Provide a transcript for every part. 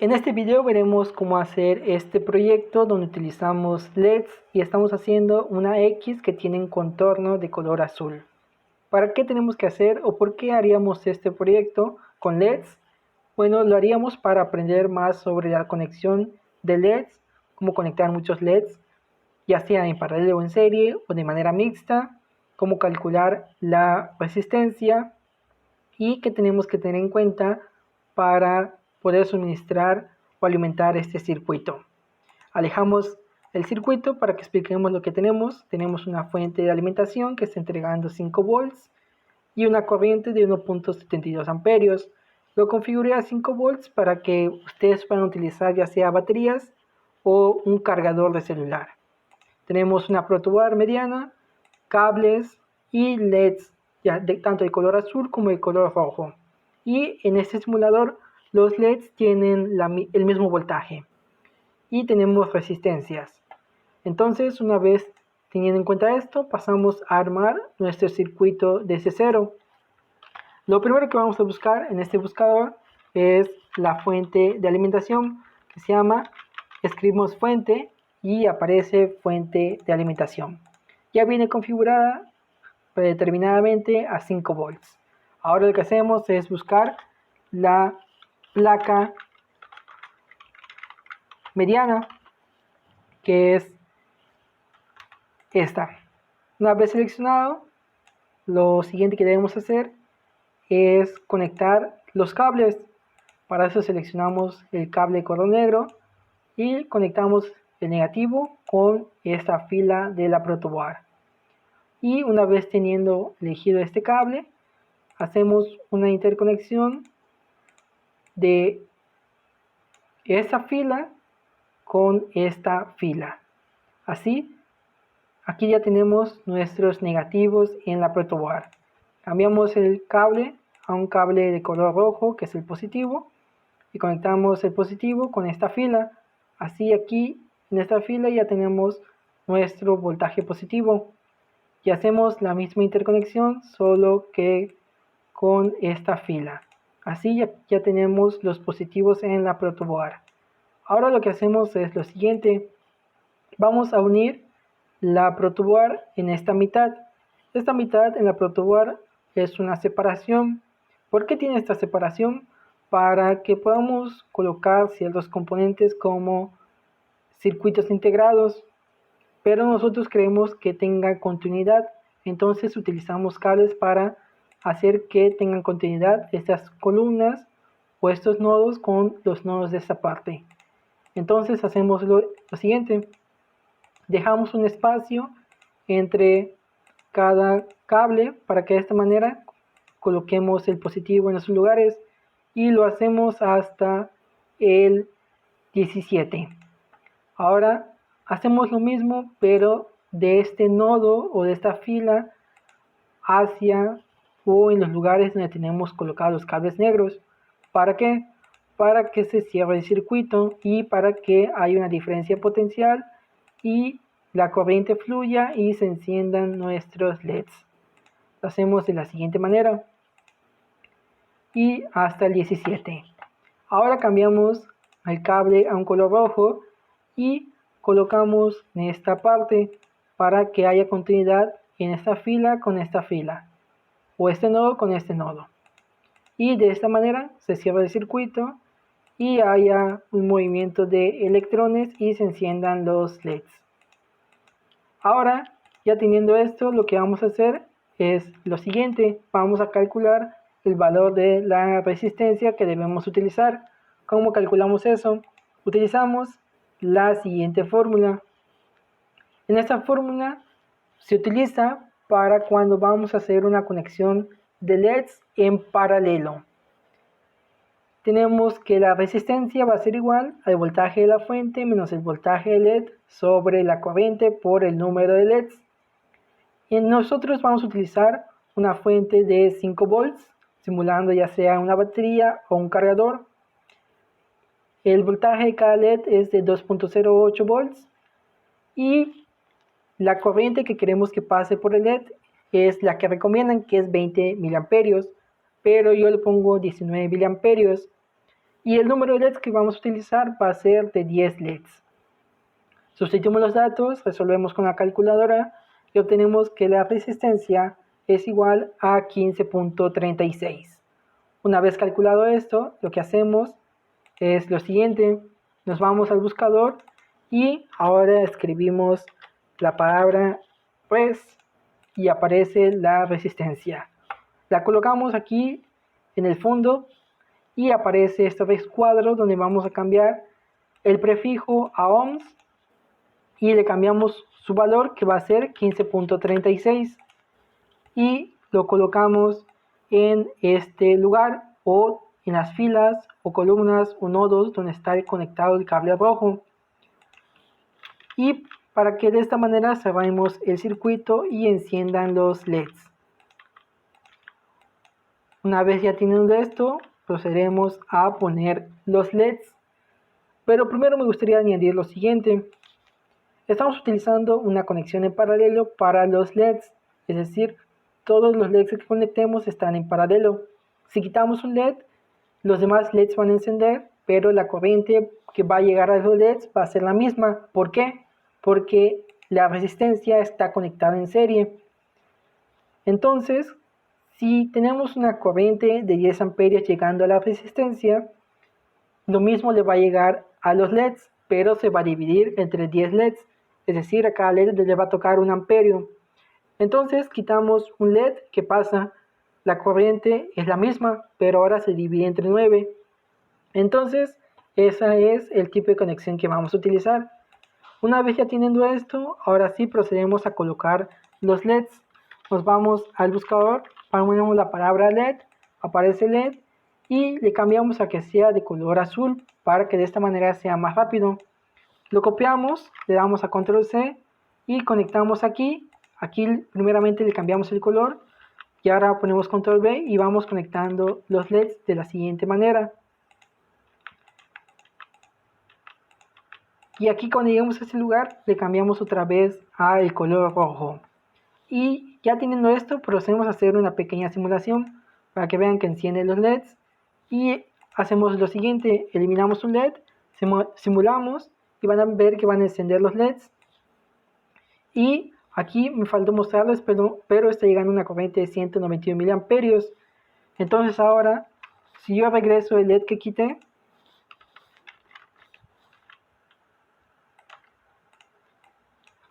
En este video veremos cómo hacer este proyecto donde utilizamos LEDs y estamos haciendo una X que tiene un contorno de color azul. ¿Para qué tenemos que hacer o por qué haríamos este proyecto con LEDs? Bueno, lo haríamos para aprender más sobre la conexión de LEDs, cómo conectar muchos LEDs, ya sea en paralelo o en serie o de manera mixta, cómo calcular la resistencia y qué tenemos que tener en cuenta para poder suministrar o alimentar este circuito. Alejamos el circuito para que expliquemos lo que tenemos. Tenemos una fuente de alimentación que está entregando 5 volts y una corriente de 1.72 amperios. Lo configuré a 5 volts para que ustedes puedan utilizar ya sea baterías o un cargador de celular. Tenemos una protoboard mediana, cables y LEDs tanto de color azul como de color rojo. Y en este simulador los LEDs tienen el mismo voltaje y tenemos resistencias. Entonces, una vez teniendo en cuenta esto, pasamos a armar nuestro circuito desde cero. Lo primero que vamos a buscar en este buscador es la fuente de alimentación que se llama, escribimos fuente y aparece fuente de alimentación. Ya viene configurada predeterminadamente a 5 volts. Ahora lo que hacemos es buscar la placa mediana, que es esta. Una vez seleccionado, lo siguiente que debemos hacer es conectar los cables. Para eso seleccionamos el cable de color negro y conectamos el negativo con esta fila de la protoboard. Y una vez teniendo elegido este cable, hacemos una interconexión de esta fila con esta fila. Así, aquí ya tenemos nuestros negativos en la protoboard. Cambiamos el cable a un cable de color rojo, que es el positivo, y conectamos el positivo con esta fila. Así aquí en esta fila ya tenemos nuestro voltaje positivo. Y hacemos la misma interconexión, solo que con esta fila. Así ya tenemos los positivos en la protoboard. Ahora lo que hacemos es lo siguiente. Vamos a unir la protoboard en esta mitad. Esta mitad en la protoboard es una separación. ¿Por qué tiene esta separación? Para que podamos colocar ciertos componentes como circuitos integrados, pero nosotros queremos que tenga continuidad, entonces utilizamos cables para hacer que tengan continuidad estas columnas o estos nodos con los nodos de esta parte. Entonces hacemos lo siguiente, dejamos un espacio entre cada cable para que de esta manera coloquemos el positivo en esos lugares y lo hacemos hasta el 17. Ahora hacemos lo mismo, pero de este nodo o de esta fila hacia o en los lugares donde tenemos colocados los cables negros. ¿Para qué? Para que se cierre el circuito y para que haya una diferencia potencial y la corriente fluya y se enciendan nuestros LEDs. Lo hacemos de la siguiente manera y hasta el 17. Ahora cambiamos el cable a un color rojo y colocamos en esta parte para que haya continuidad en esta fila con esta fila o este nodo con este nodo, y de esta manera se cierra el circuito y haya un movimiento de electrones y se enciendan los LEDs. Ahora, ya teniendo esto, lo que vamos a hacer es lo siguiente. Vamos a calcular el valor de la resistencia que debemos utilizar. ¿Cómo calculamos eso? Utilizamos la siguiente fórmula. En esta fórmula se utiliza para cuando vamos a hacer una conexión de LEDs en paralelo. Tenemos que la resistencia va a ser igual al voltaje de la fuente menos el voltaje de LED sobre la corriente por el número de LEDs. Y nosotros vamos a utilizar una fuente de 5 volts, simulando ya sea una batería o un cargador. El voltaje de cada LED es de 2.08 volts y la corriente que queremos que pase por el LED es la que recomiendan, que es 20 miliamperios, pero yo le pongo 19 miliamperios. y el número de LEDs que vamos a utilizar va a ser de 10 LEDs. Sustituimos los datos, resolvemos con la calculadora y obtenemos que la resistencia es igual a 15.36. Una vez calculado esto, lo que hacemos es lo siguiente: nos vamos al buscador y ahora escribimos la palabra res y aparece la resistencia. La colocamos aquí en el fondo y aparece este cuadro donde vamos a cambiar el prefijo a ohms y le cambiamos su valor, que va a ser 15.36, y lo colocamos en este lugar o en las filas o columnas o nodos donde está conectado el cable rojo, y para que de esta manera cerremos el circuito y enciendan los LEDs. Una vez ya teniendo esto, procederemos a poner los LEDs, pero primero me gustaría añadir lo siguiente. Estamos utilizando una conexión en paralelo para los LEDs, es decir, todos los LEDs que conectemos están en paralelo. Si quitamos un LED, los demás LEDs van a encender, pero la corriente que va a llegar a los LEDs va a ser la misma. ¿Por qué? Porque la resistencia está conectada en serie. Entonces, si tenemos una corriente de 10 amperios llegando a la resistencia, lo mismo le va a llegar a los LEDs, pero se va a dividir entre 10 LEDs. Es decir, a cada LED le va a tocar 1 amperio. Entonces quitamos un LED, ¿qué pasa? La corriente es la misma, pero ahora se divide entre 9. Entonces, ese es el tipo de conexión que vamos a utilizar. Una vez ya teniendo esto, ahora sí procedemos a colocar los LEDs. Nos vamos al buscador, ponemos la palabra LED, aparece LED y le cambiamos a que sea de color azul para que de esta manera sea más rápido. Lo copiamos, le damos a control C y conectamos aquí. Aquí primeramente le cambiamos el color y ahora ponemos control V y vamos conectando los LEDs de la siguiente manera. Y aquí cuando lleguemos a este lugar le cambiamos otra vez al color rojo. Y ya teniendo esto, procedemos a hacer una pequeña simulación para que vean que encienden los LEDs. Y hacemos lo siguiente: eliminamos un LED, simulamos y van a ver que van a encender los LEDs. Y aquí me faltó mostrarles, pero está llegando una corriente de 191 miliamperios. Entonces ahora, si yo regreso el LED que quité,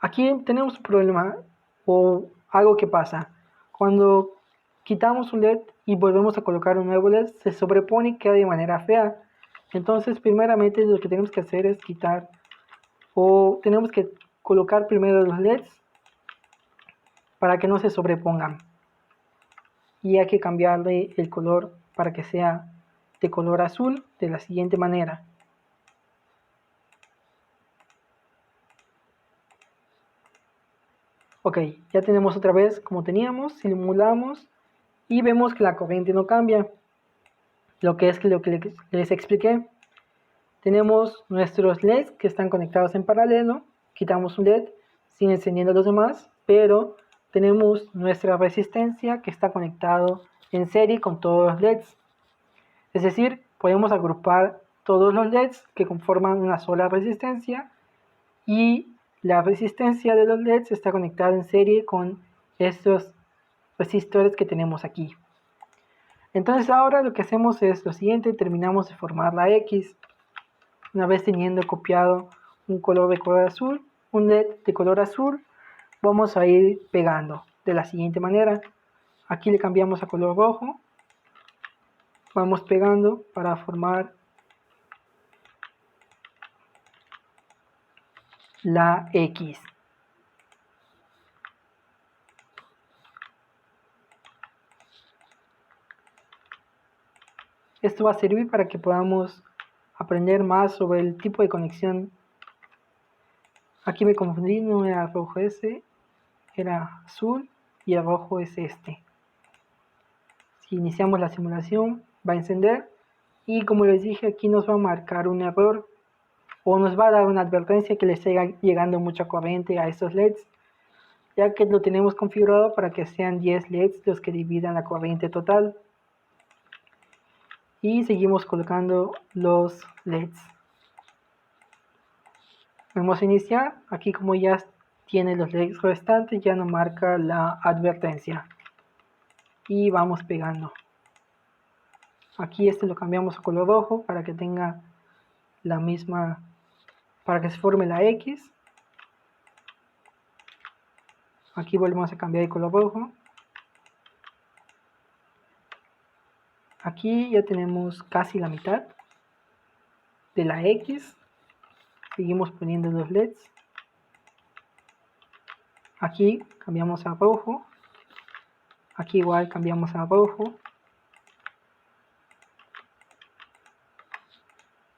aquí tenemos un problema o algo que pasa. Cuando quitamos un LED y volvemos a colocar un nuevo LED, se sobrepone y queda de manera fea. Entonces primeramente lo que tenemos que hacer es quitar, o tenemos que colocar primero los LEDs para que no se sobrepongan. Y hay que cambiarle el color para que sea de color azul de la siguiente manera. Ok, ya tenemos otra vez como teníamos, simulamos y vemos que la corriente no cambia. Lo que les expliqué. Tenemos nuestros LEDs que están conectados en paralelo. Quitamos un LED, sigue encendiendo los demás, pero tenemos nuestra resistencia que está conectado en serie con todos los LEDs. Es decir, podemos agrupar todos los LEDs que conforman una sola resistencia y la resistencia de los LEDs está conectada en serie con estos resistores que tenemos aquí. Entonces ahora lo que hacemos es lo siguiente: terminamos de formar la X. Una vez teniendo copiado un color de color azul, un LED de color azul, vamos a ir pegando de la siguiente manera. Aquí le cambiamos a color rojo, vamos pegando para formar la X. Esto va a servir para que podamos aprender más sobre el tipo de conexión. Aquí me confundí, no era rojo ese, era azul y el rojo es este. Si iniciamos la simulación, va a encender y como les dije, aquí nos va a marcar un error o nos va a dar una advertencia que le esté llegando mucha corriente a estos LEDs, ya que lo tenemos configurado para que sean 10 LEDs los que dividan la corriente total. y seguimos colocando los LEDs. Vamos a iniciar. Aquí, como ya tiene los LEDs restantes, ya no marca la advertencia, y vamos pegando. Aquí lo cambiamos a color rojo para que tenga la misma, para que se forme la X. Aquí volvemos a cambiar el color rojo. Aquí ya tenemos casi la mitad de la X. Seguimos poniendo los LEDs. Aquí cambiamos a rojo. Aquí igual cambiamos a rojo.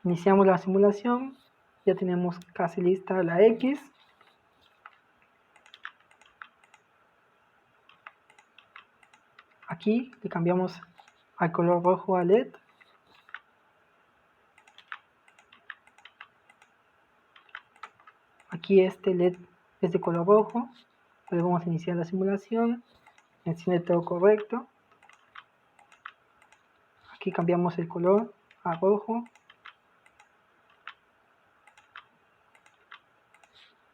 Iniciamos la simulación. Ya tenemos casi lista la X. Aquí le cambiamos al color rojo a LED. Aquí este LED es de color rojo. Volvemos a iniciar la simulación. Enciende todo correcto. Aquí cambiamos el color a rojo.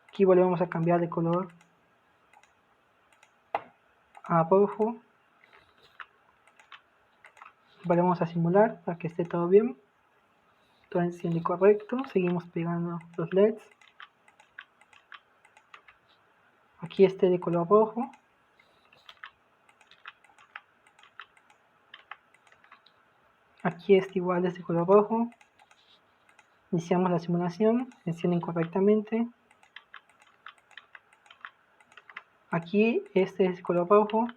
Aquí volvemos a cambiar de color a rojo. Volvemos a simular para que esté todo bien. Todo enciende correcto. Seguimos pegando los LEDs. Aquí de color rojo. Aquí igual es de color rojo. Iniciamos la simulación. Encienden correctamente. Aquí es de color rojo.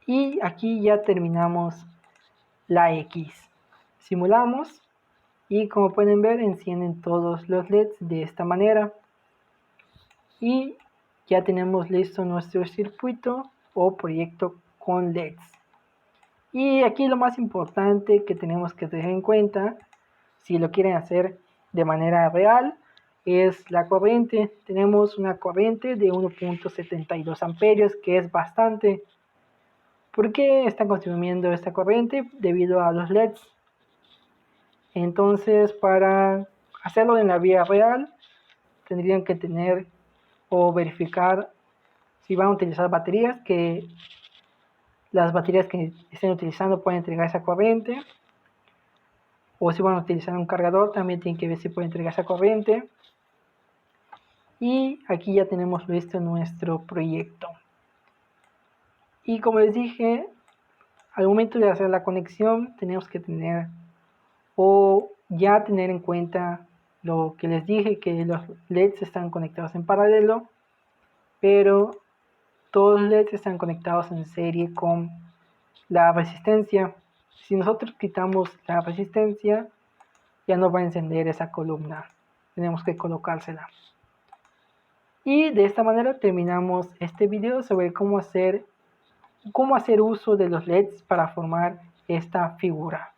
Y aquí ya terminamos la X. Simulamos y, como pueden ver, encienden todos los LEDs de esta manera. Y ya tenemos listo nuestro circuito o proyecto con LEDs. Y aquí lo más importante que tenemos que tener en cuenta, si lo quieren hacer de manera real, es la corriente. Tenemos una corriente de 1.72 amperios, que es bastante. ¿Por qué están consumiendo esta corriente? Debido a los LEDs. Entonces, para hacerlo en la vida real, tendrían que tener o verificar si van a utilizar baterías, que las baterías que estén utilizando pueden entregar esa corriente. O si van a utilizar un cargador, también tienen que ver si puede entregar esa corriente. Y aquí ya tenemos listo nuestro proyecto. Y como les dije, al momento de hacer la conexión tenemos que tener o ya tener en cuenta lo que les dije, que los LEDs están conectados en paralelo, pero todos los LEDs están conectados en serie con la resistencia. Si nosotros quitamos la resistencia, ya no va a encender esa columna. Tenemos que colocársela. Y de esta manera terminamos este video sobre cómo hacer uso de los LEDs para formar esta figura.